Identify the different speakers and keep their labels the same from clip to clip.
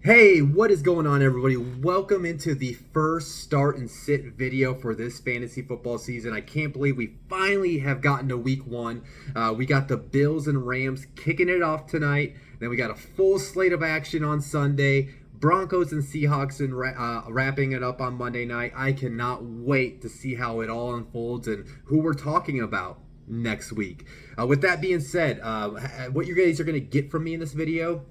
Speaker 1: Hey, what is going on, everybody? Welcome into the first start and sit video for this fantasy football season. I can't believe we finally have gotten to week one. We got the Bills and Rams kicking it off tonight. Then we got a full slate of action on Sunday. Broncos and Seahawks and wrapping it up on Monday night. I cannot wait to see how it all unfolds and who we're talking about next week. With that being said, what you guys are going to get from me in this video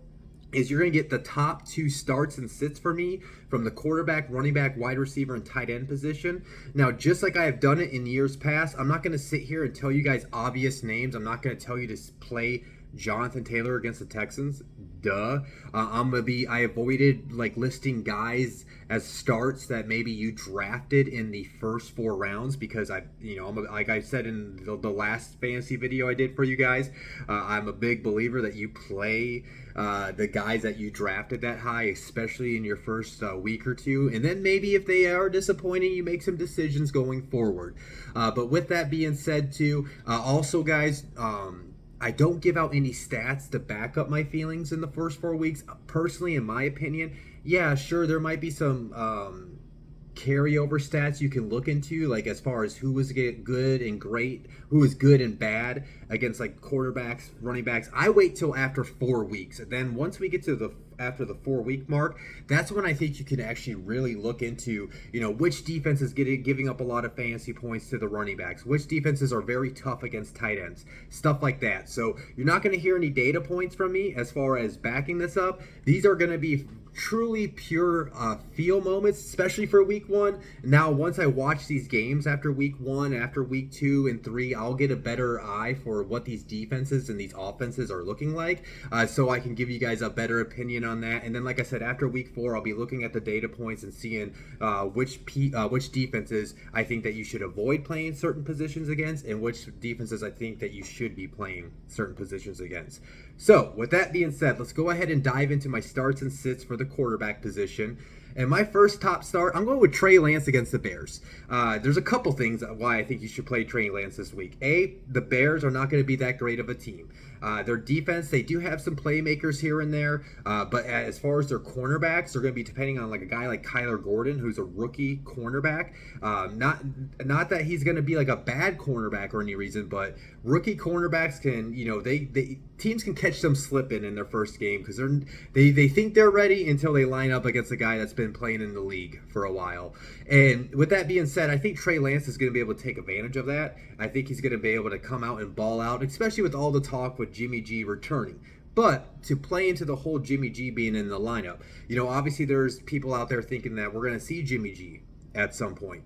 Speaker 1: is you're going to get the top two starts and sits for me from the quarterback, running back, wide receiver, and tight end position. Now, just like I have done it in years past, I'm not going to sit here and tell you guys obvious names. I'm not going to tell you to play Jonathan Taylor against the Texans. Duh. I avoided listing guys as starts that maybe you drafted in the first 4 rounds because like I said in the last fantasy video I did for you guys, I'm a big believer that you play the guys that you drafted that high, especially in your first week or two, and then maybe if they are disappointing, you make some decisions going forward. But with that being said, too, also guys. I don't give out any stats to back up my feelings in the first 4 weeks. Personally, in my opinion, yeah, sure, there might be some carryover stats you can look into, like as far as who was good and great, who was good and bad against like quarterbacks, running backs. I wait till after 4 weeks. And then once we get to after the 4 week mark, that's when I think you can actually really look into, which defense is giving up a lot of fantasy points to the running backs, which defenses are very tough against tight ends, stuff like that. So you're not going to hear any data points from me as far as backing this up. These are going to be truly pure feel moments, especially for week one. Now, once I watch these games after week one, after week 2 and 3, I'll get a better eye for what these defenses and these offenses are looking like, so I can give you guys a better opinion on that. And then, like I said, after week 4, I'll be looking at the data points and seeing which defenses I think that you should avoid playing certain positions against, and which defenses I think that you should be playing certain positions against. So, with that being said, let's go ahead and dive into my starts and sits for the quarterback position. And my first top start, I'm going with Trey Lance against the Bears. There's a couple things why I think you should play Trey Lance this week. A, the Bears are not going to be that great of a team. Their defense, they do have some playmakers here and there, but as far as their cornerbacks, they're going to be depending on like a guy like Kyler Gordon, who's a rookie cornerback. Not that he's going to be like a bad cornerback or any reason, but rookie cornerbacks can, they teams can catch them slipping in their first game because they think they're ready until they line up against a guy that's been playing in the league for a while. And with that being said, I think Trey Lance is going to be able to take advantage of that. I think he's going to be able to come out and ball out, especially with all the talk with Jimmy G returning. But to play into the whole Jimmy G being in the lineup, obviously there's people out there thinking that we're going to see Jimmy G at some point.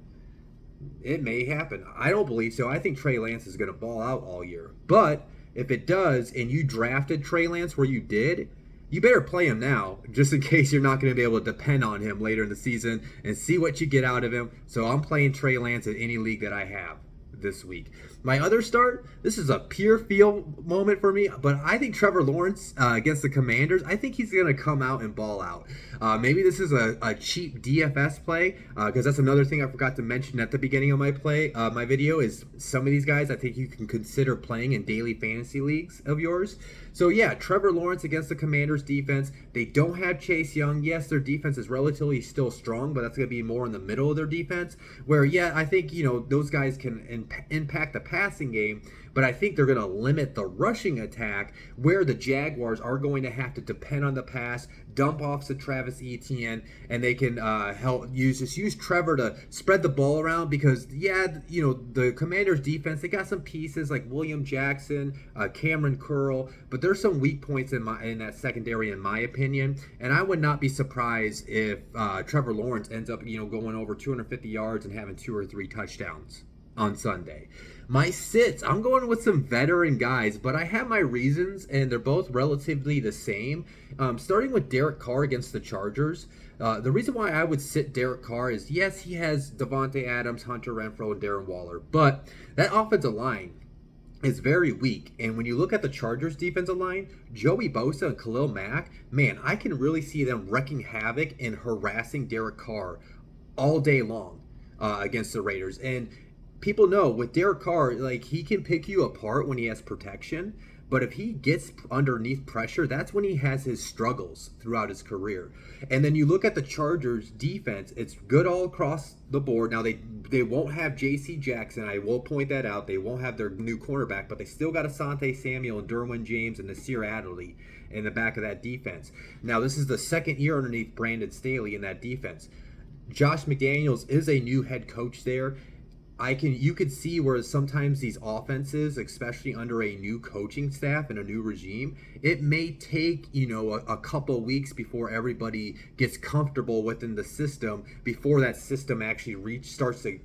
Speaker 1: It may happen. I don't believe so. I think Trey Lance is going to ball out all year. But if it does, and you drafted Trey Lance where you did, you better play him now, just in case you're not going to be able to depend on him later in the season and see what you get out of him. So I'm playing Trey Lance in any league that I have this week. My other start, this is a pure feel moment for me, but I think Trevor Lawrence against the Commanders, I think he's going to come out and ball out. Maybe this is a cheap DFS play, because that's another thing I forgot to mention at the beginning of my video is some of these guys I think you can consider playing in daily fantasy leagues of yours. So yeah, Trevor Lawrence against the Commanders defense. They don't have Chase Young. Yes, their defense is relatively still strong, but that's going to be more in the middle of their defense. Where, yeah, I think, those guys can impact the passing game, but I think they're going to limit the rushing attack where the Jaguars are going to have to depend on the pass, dump off to Travis Etienne, and they can use Trevor to spread the ball around because, yeah, the Commanders defense, they got some pieces like William Jackson, Cameron Curl, but there's some weak points in that secondary in my opinion, and I would not be surprised if Trevor Lawrence ends up going over 250 yards and having 2 or 3 touchdowns on Sunday. My sits, I'm going with some veteran guys, but I have my reasons, and they're both relatively the same. Starting with Derek Carr against the Chargers. The reason why I would sit Derek Carr is, yes, he has Devonta Adams, Hunter Renfrow, and Darren Waller, but that offensive line is very weak. And when you look at the Chargers defensive line, Joey Bosa and Khalil Mack, man, I can really see them wrecking havoc and harassing Derek Carr all day long against the Raiders. And people know with Derek Carr, like, he can pick you apart when he has protection, But if he gets underneath pressure, that's when he has his struggles throughout his career. And then you look at the Chargers defense, it's good all across the board. Now they won't have J.C. Jackson. I will point that out. They won't have their new cornerback, but they still got Asante Samuel and Derwin James and Nasir Adderley in the back of that defense. Now this is the second year underneath Brandon Staley in that defense. Josh McDaniels is a new head coach there. You could see where sometimes these offenses, especially under a new coaching staff and a new regime, it may take, a couple weeks before everybody gets comfortable within the system, before that system actually starts to,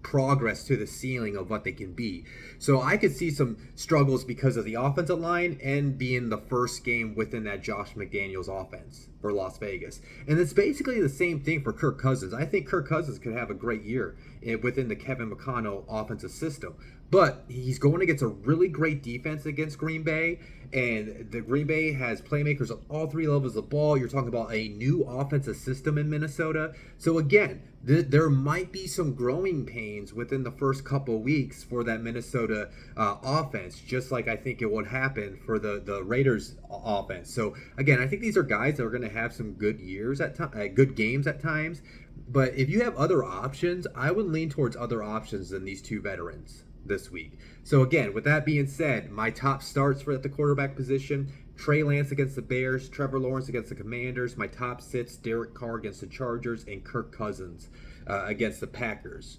Speaker 1: progress to the ceiling of what they can be. So I could see some struggles because of the offensive line and being the first game within that Josh McDaniels offense for Las Vegas. And it's basically the same thing for Kirk Cousins. I think Kirk Cousins could have a great year within the Kevin McConnell offensive system. But he's going against a really great defense against Green Bay, and the Green Bay has playmakers at all three levels of the ball. You're talking about a new offensive system in Minnesota. So again, there might be some growing pains within the first couple of weeks for that Minnesota offense, just like I think it would happen for the Raiders offense. So again, I think these are guys that are going to have some good good games at times. But if you have other options, I would lean towards other options than these two veterans this week. So again, with that being said, my top starts for at the quarterback position: Trey Lance against the Bears, Trevor Lawrence against the Commanders. My top sits: Derek Carr against the Chargers and Kirk Cousins against the Packers.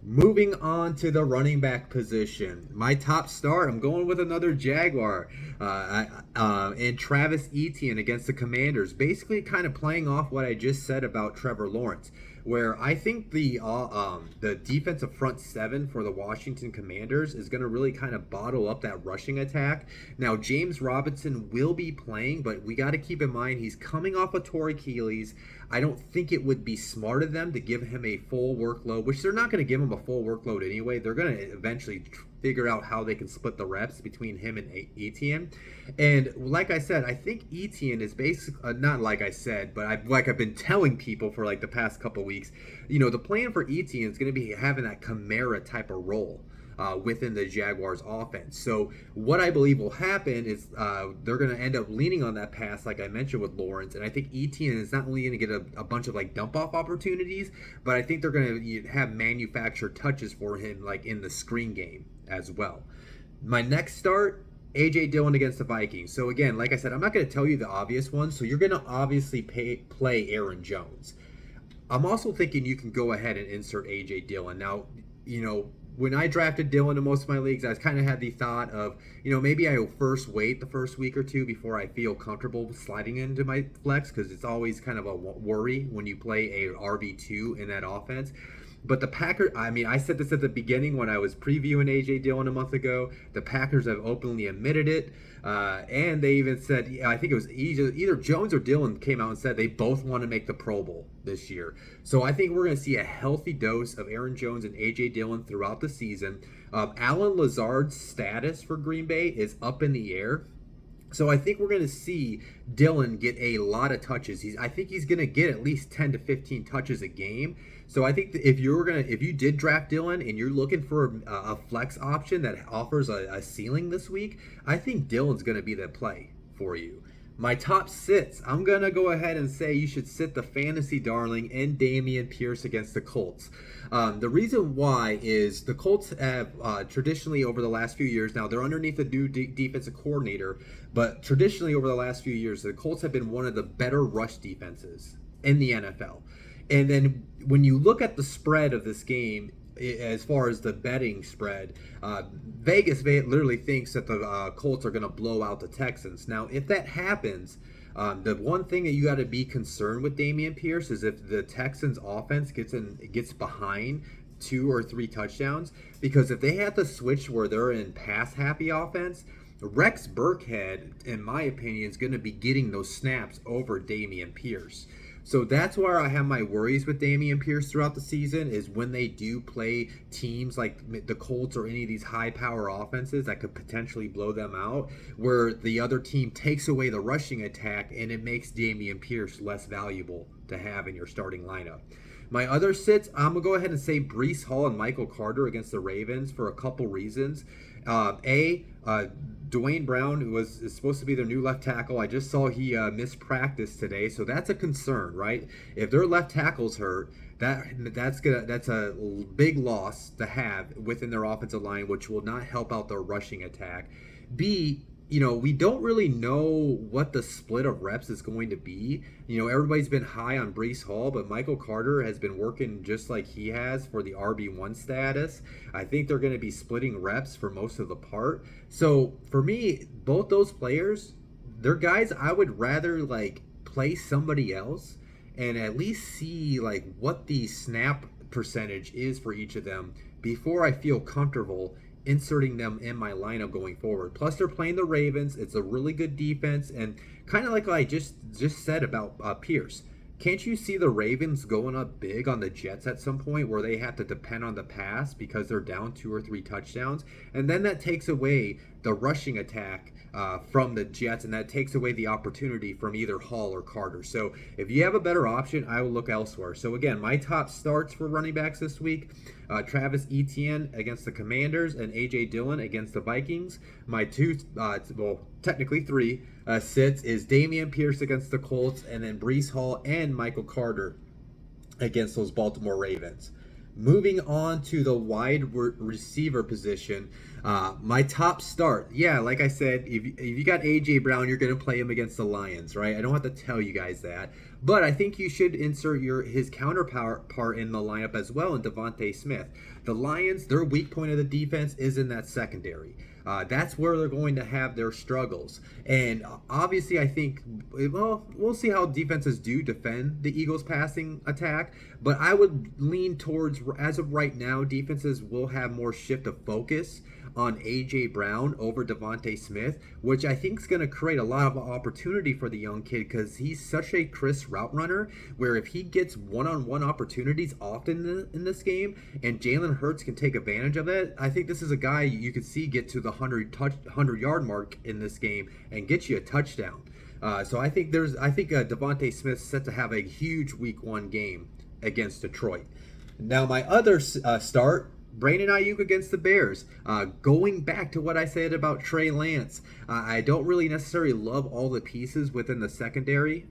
Speaker 1: Moving on to the running back position, my top start, I'm going with another Jaguar, and Travis Etienne against the Commanders, basically kind of playing off what I just said about Trevor Lawrence, where I think the defensive front seven for the Washington Commanders is going to really kind of bottle up that rushing attack. Now, James Robinson will be playing, but we got to keep in mind he's coming off a torn Achilles. I don't think it would be smart of them to give him a full workload, which they're not going to give him a full workload anyway. They're going to eventually figure out how they can split the reps between him and Etienne. And like I said, I think Etienne is basically, not like I said, but I've been telling people for like the past couple weeks, the plan for Etienne is going to be having that Kamara type of role within the Jaguars offense. So what I believe will happen is they're going to end up leaning on that pass, like I mentioned with Lawrence. And I think Etienne is not only going to get a bunch of like dump off opportunities, but I think they're going to have manufactured touches for him like in the screen game as well. My next start, A.J. Dillon against the Vikings. So again, like I said, I'm not going to tell you the obvious ones. So you're going to obviously play Aaron Jones. I'm also thinking you can go ahead and insert A.J. Dillon. Now, when I drafted Dillon in most of my leagues, I kind of had the thought of, maybe I will first wait the first week or two before I feel comfortable sliding into my flex, because it's always kind of a worry when you play a RB2 in that offense. But the Packers, I said this at the beginning when I was previewing A.J. Dillon a month ago. The Packers have openly admitted it. And they even said, I think it was either Jones or Dillon came out and said they both want to make the Pro Bowl this year. So I think we're going to see a healthy dose of Aaron Jones and A.J. Dillon throughout the season. Allen Lazard's status for Green Bay is up in the air. So I think we're going to see Dillon get a lot of touches. I think he's going to get at least 10 to 15 touches a game. So I think that if you did draft Dillon and you're looking for a flex option that offers a ceiling this week, I think Dillon's going to be the play for you. My top sits, I'm going to go ahead and say you should sit the fantasy darling and Dameon Pierce against the Colts. The reason why is the Colts have traditionally over the last few years, now they're underneath the new defensive coordinator, but traditionally over the last few years, the Colts have been one of the better rush defenses in the NFL. And then when you look at the spread of this game, as far as the betting spread, Vegas literally thinks that the Colts are going to blow out the Texans. Now, if that happens, the one thing that you got to be concerned with Dameon Pierce is if the Texans offense gets behind 2 or 3 touchdowns, because if they have to switch where they're in pass happy offense, Rex Burkhead, in my opinion, is going to be getting those snaps over Dameon Pierce. So that's where I have my worries with Dameon Pierce throughout the season, is when they do play teams like the Colts or any of these high-power offenses that could potentially blow them out, where the other team takes away the rushing attack and it makes Dameon Pierce less valuable to have in your starting lineup. My other sits, I'm going to go ahead and say Breece Hall and Michael Carter against the Ravens for a couple reasons. Dwayne Brown is supposed to be their new left tackle. I just saw he missed practice today, so that's a concern, right? If their left tackle's hurt, that's a big loss to have within their offensive line, which will not help out their rushing attack. B, we don't really know what the split of reps is going to be. Everybody's been high on Breece Hall, but Michael Carter has been working just like he has for the RB1 status. I think they're going to be splitting reps for most of the part. So for me, both those players, they're guys I would rather play somebody else and at least see what the snap percentage is for each of them before I feel comfortable inserting them in my lineup going forward. Plus, they're playing the Ravens. It's a really good defense, and kind of like what I just said about Pierce. Can't you see the Ravens going up big on the Jets at some point where they have to depend on the pass because they're down 2 or 3 touchdowns? And then that takes away the rushing attack from the Jets, and that takes away the opportunity from either Hall or Carter. So if you have a better option, I will look elsewhere. So again, my top starts for running backs this week, Travis Etienne against the Commanders and A.J. Dillon against the Vikings. My technically 3 sits is Dameon Pierce against the Colts, and then Breece Hall and Michael Carter against those Baltimore Ravens. Moving on to the wide receiver position, my top start. Yeah, like I said, if you got A.J. Brown, you're going to play him against the Lions, right? I don't have to tell you guys that. But I think you should insert his counterpart in the lineup as well in Devonta Smith. The Lions, their weak point of the defense is in that secondary. That's where they're going to have their struggles. And obviously, I think, we'll see how defenses do defend the Eagles' passing attack. But I would lean towards, as of right now, defenses will have more shift of focus on A.J. Brown over Devonta Smith, which I think is going to create a lot of opportunity for the young kid because he's such a crisp route runner where if he gets one-on-one opportunities often in this game and Jalen Hurts can take advantage of it, I think this is a guy you could see get to the 100-yard mark in this game and get you a touchdown. So I think Devonta Smith's set to have a huge Week 1 game against Detroit. Now my other start, Brandon Aiyuk against the Bears. Going back to what I said about Trey Lance, I don't really necessarily love all the pieces within the secondary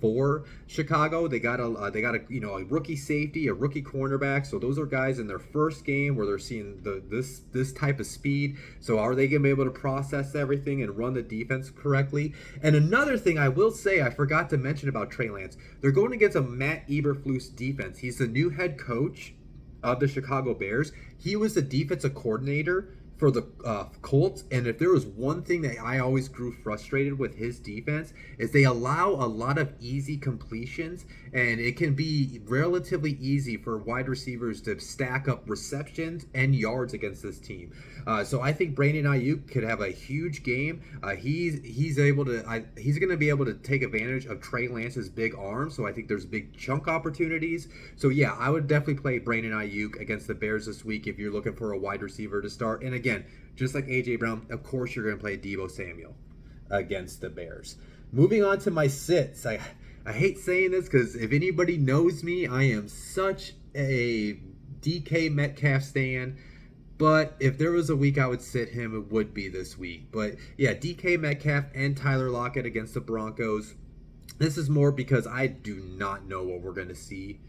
Speaker 1: for Chicago. They got a rookie safety, a rookie cornerback. So those are guys in their first game where they're seeing this type of speed. So are they going to be able to process everything and run the defense correctly? And another thing I will say, I forgot to mention about Trey Lance, they're going against a Matt Eberflus defense. He's the new head coach of the Chicago Bears. He was the defensive coordinator for the Colts, and if there was one thing that I always grew frustrated with his defense is they allow a lot of easy completions, and it can be relatively easy for wide receivers to stack up receptions and yards against this team. So I think Brandon Aiyuk could have a huge game. He's going to be able to take advantage of Trey Lance's big arm, so I think there's big chunk opportunities. So yeah, I would definitely play Brandon Aiyuk against the Bears this week if you're looking for a wide receiver to start. And again, just like A.J. Brown, of course you're going to play Deebo Samuel against the Bears. Moving on to my sits. I hate saying this because if anybody knows me, I am such a DK Metcalf stan. But if there was a week I would sit him, it would be this week. But yeah, DK Metcalf and Tyler Lockett against the Broncos. This is more because I do not know what we're going to see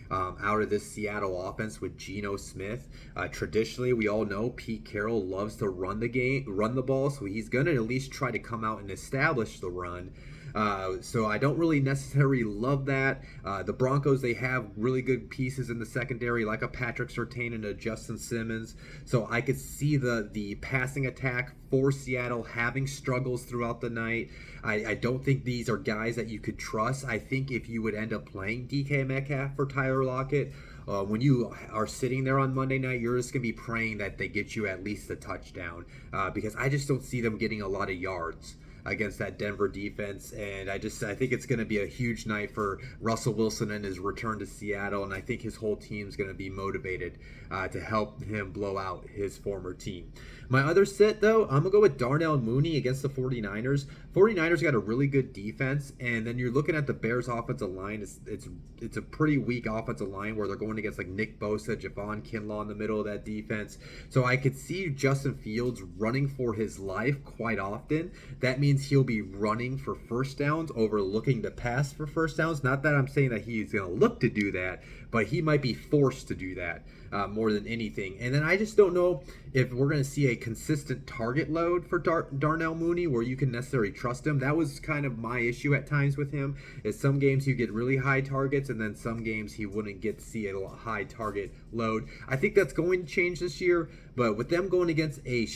Speaker 1: out of this Seattle offense with Geno Smith. Traditionally, we all know Pete Carroll loves to run the ball, so he's going to at least try to come out and establish the run. So I don't really necessarily love that. The Broncos, they have really good pieces in the secondary, like a Patrick Surtain and a Justin Simmons. So I could see the passing attack for Seattle having struggles throughout the night. I don't think these are guys that you could trust. I think if you would end up playing DK Metcalf for Tyler Lockett, when you are sitting there on Monday night, you're just going to be praying that they get you at least a touchdown because I just don't see them getting a lot of yards against that Denver defense. And I think it's going to be a huge night for Russell Wilson and his return to Seattle. And I think his whole team's going to be motivated to help him blow out his former team. My other sit, though, I'm going to go with Darnell Mooney against the 49ers. 49ers got a really good defense, and then you're looking at the Bears' offensive line. It's a pretty weak offensive line where they're going against like Nick Bosa, Javon Kinlaw in the middle of that defense. So I could see Justin Fields running for his life quite often. That means he'll be running for first downs over looking to pass for first downs. Not that I'm saying that he's going to look to do that, but he might be forced to do that more than anything. And then I just don't know if we're going to see a consistent target load for Darnell Mooney where you can necessarily trust him. That was kind of my issue at times with him, is some games you get really high targets and then some games he wouldn't get to see a high target load. I think that's going to change this year, but with them going against a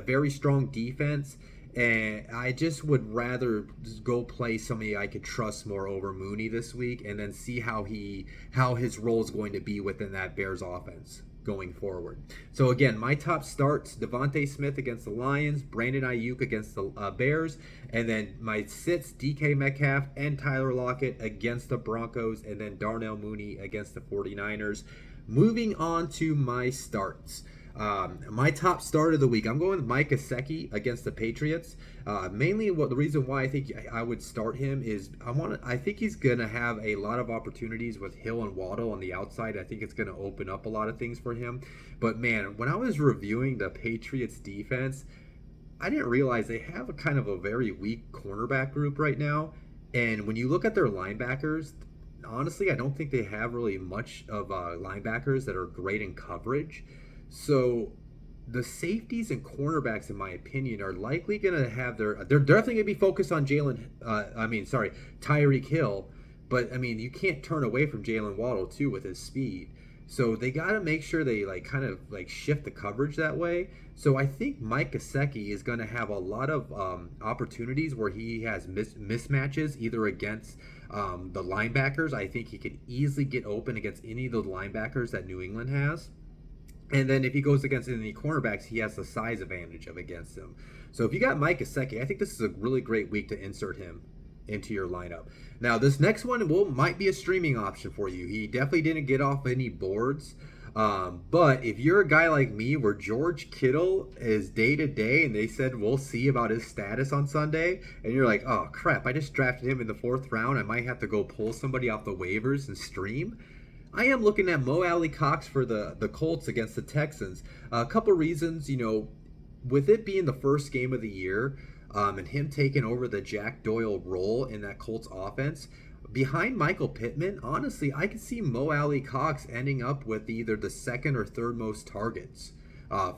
Speaker 1: very strong defense, and I just would rather just go play somebody I could trust more over Mooney this week and then see how his role is going to be within that Bears offense going forward. So again, my top starts: Devonta Smith against the Lions, Brandon Aiyuk against the Bears, and then my sits: DK Metcalf and Tyler Lockett against the Broncos, and then Darnell Mooney against the 49ers. Moving on to my starts. My top start of the week, I'm going with Mike Gesicki against the Patriots. Mainly, the reason why I think I would start him is I think he's gonna have a lot of opportunities with Hill and Waddle on the outside. I think it's gonna open up a lot of things for him. But man, when I was reviewing the Patriots defense, I didn't realize they have a kind of a very weak cornerback group right now. And when you look at their linebackers, honestly, I don't think they have really much of linebackers that are great in coverage. So the safeties and cornerbacks, in my opinion, are likely going to have they're definitely going to be focused on Tyreek Hill. But, I mean, you can't turn away from Jalen Waddle, too, with his speed. So they got to make sure they, kind of shift the coverage that way. So I think Mike Gesicki is going to have a lot of opportunities where he has mismatches, either against the linebackers. I think he could easily get open against any of the linebackers that New England has. And then if he goes against any cornerbacks, he has the size advantage against them. So if you got Mike Gesicki, I think this is a really great week to insert him into your lineup. Now, this next one might be a streaming option for you. He definitely didn't get off any boards. But if you're a guy like me where George Kittle is day to day and they said we'll see about his status on Sunday, and you're like, oh crap, I just drafted him in the 4th round, I might have to go pull somebody off the waivers and stream. I am looking at Alie-Cox for the Colts against the Texans. A couple reasons, with it being the first game of the year, and him taking over the Jack Doyle role in that Colts offense, behind Michael Pittman, honestly, I could see Alie-Cox ending up with either the 2nd or 3rd most targets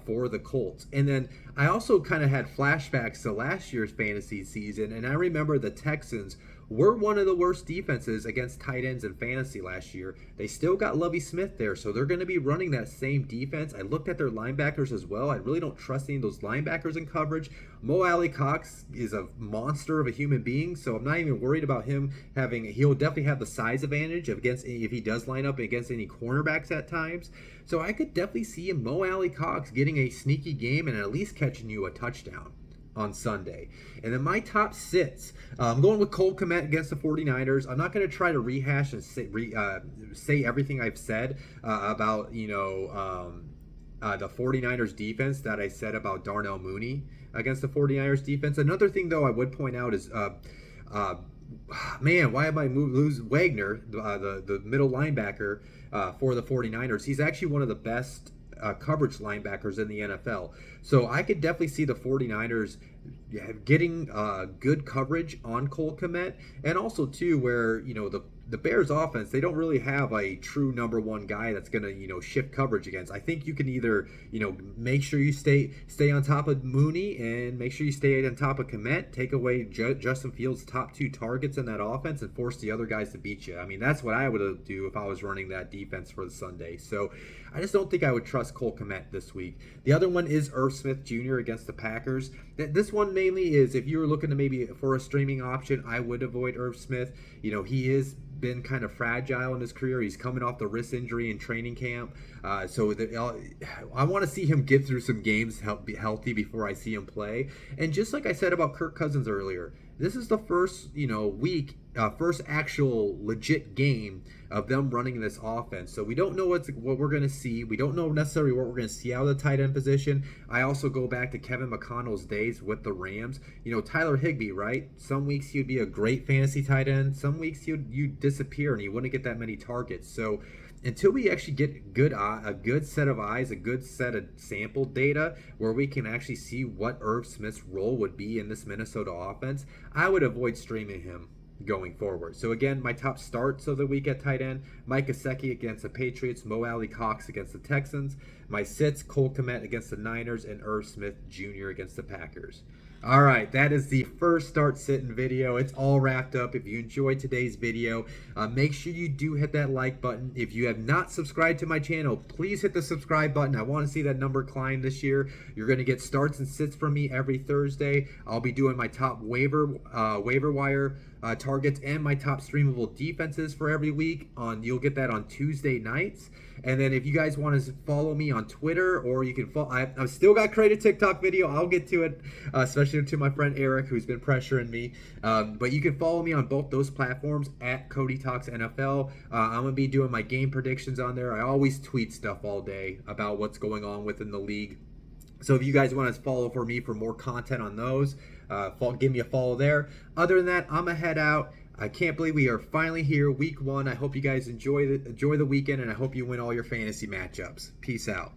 Speaker 1: for the Colts. And then I also kind of had flashbacks to last year's fantasy season, and I remember the Texans were one of the worst defenses against tight ends in fantasy last year. They still got Lovie Smith there, so they're going to be running that same defense. I looked at their linebackers as well. I really don't trust any of those linebackers in coverage. Alie-Cox is a monster of a human being, so I'm not even worried about him he'll definitely have the size advantage if he does line up against any cornerbacks at times. So I could definitely see Alie-Cox getting a sneaky game and at least catching you a touchdown on Sunday. And then my top sits, I'm going with Cole Kmet against the 49ers. I'm not going to try to rehash and say everything I've said about the 49ers defense that I said about Darnell Mooney against the 49ers defense. Another thing, though, I would point out is why am I lose Wagner, the middle linebacker for the 49ers? He's actually one of the best coverage linebackers in the NFL. So I could definitely see the 49ers getting good coverage on Cole Kmet, and also too where the Bears offense, they don't really have a true number one guy that's going to shift coverage against. I think you can either make sure you stay on top of Mooney and make sure you stay on top of Kmet, take away Justin Fields' top 2 targets in that offense and force the other guys to beat you. I mean, that's what I would do if I was running that defense for the Sunday. So I just don't think I would trust Cole Kmet this week. The other one is Irv Smith Jr. against the Packers. This one mainly is if you were looking to maybe for a streaming option, I would avoid Irv Smith. He is been kind of fragile in his career. He's coming off the wrist injury in training camp. I want to see him get through some games healthy before I see him play. And just like I said about Kirk Cousins earlier, this is the first week, first actual legit game of them running this offense. So we don't know what we're going to see. We don't know necessarily what we're going to see out of the tight end position. I also go back to Kevin McConnell's days with the Rams. Tyler Higbee, right? Some weeks he'd be a great fantasy tight end. Some weeks you'd disappear and he wouldn't get that many targets. So until we actually get a good set of eyes, a good set of sample data where we can actually see what Irv Smith's role would be in this Minnesota offense, I would avoid streaming him going forward. So again, my top starts of the week at tight end: Mike Gesicki against the Patriots, Alie-Cox against the Texans. My sits: Cole Kmet against the Niners, and Irv Smith Jr. against the Packers. All right, that is the first start sitting video. It's all wrapped up. If you enjoyed today's video, make sure you do hit that like button. If you have not subscribed to my channel, please hit the subscribe button. I want to see that number climb this year. You're going to get starts and sits from me every Thursday. I'll be doing my top waiver wire targets and my top streamable defenses for every week. You'll get that on Tuesday nights. And then if you guys want to follow me on Twitter, or you can follow, I've still got created TikTok video. I'll get to it, especially to my friend Eric, who's been pressuring me. But you can follow me on both those platforms at Cody Talks NFL. I'm gonna be doing my game predictions on there. I always tweet stuff all day about what's going on within the league. So if you guys want to follow for me for more content on those, give me a follow there. Other than that, I'm gonna head out. I can't believe we are finally here, week one. I hope you guys enjoy the weekend, and I hope you win all your fantasy matchups. Peace out.